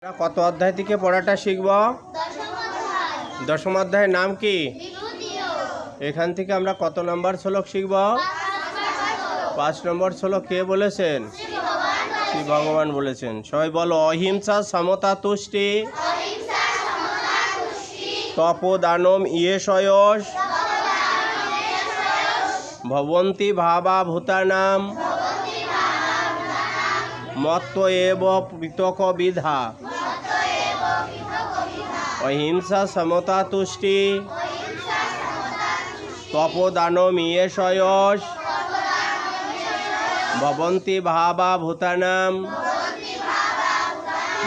আমরা কত অধ্যায় থেকে পড়াটা শিখব? দশম অধ্যায়ের নাম কি? এখান থেকে আমরা কত নম্বর শ্লোক শিখব? 5 নম্বর শ্লোক কে বলেছেন? শ্রী ভগবান বলেছেন। সবাই বলো, অহিংসা সমতা তুষ্টি তপোদানম ইয়েষয়স ভবন্তি ভাবা ভূতানাম মত্ত এব পৃথক বিধা। অহিংসা সমতা তুষ্টি তপোদানম ইয়েষয়স ভবন্তি ভাবা ভূতানাম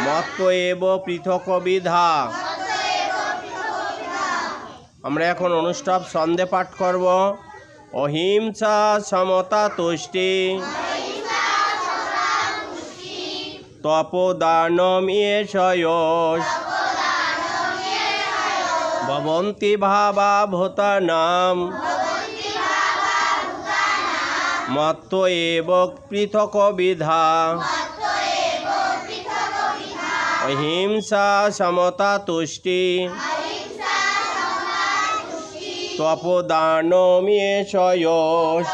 মত্ত এব পৃথক বিধা। আমরা এখন অনুষ্ঠব ছন্দে পাঠ করব। অহিংসা সমতা তুষ্টি তপোদানম ইয়েষয়স ভবন্তি ভাবা ভূতানাম মত্ত এব পৃথক বিধা। অহিংসা সমতা তুষ্টি তপোদানম ইয়েষয়স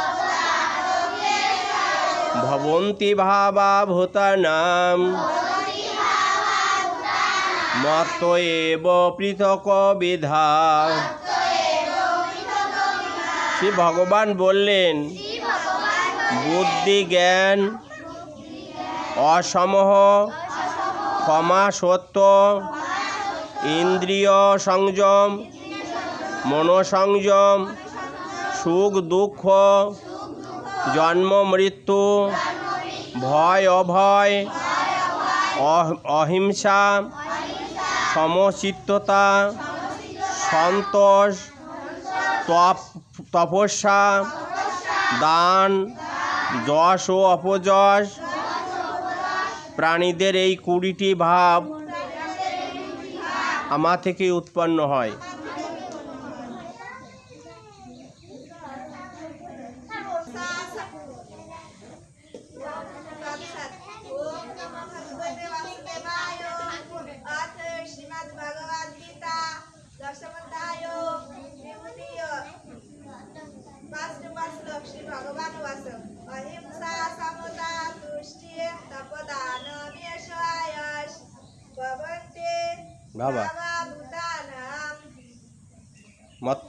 ভবন্তি ভাবা ভূতানাম মত্ত এব পৃথক বিধা। শ্রী ভগবান বললেন, বুদ্ধি জ্ঞান অসমহ ক্ষমা সত্য ইন্দ্রিয় সংযম মনোসংযম সুখ দুঃখ জন্ম মৃত্যু ভয় অভয় অহিংসা সমচিত্ততা সন্তোষ তপস্যা দান যশ ও অপযশ প্রাণীদের এই 20টি ভাব আমা থেকে উৎপন্ন হয়। বাবা মত্ত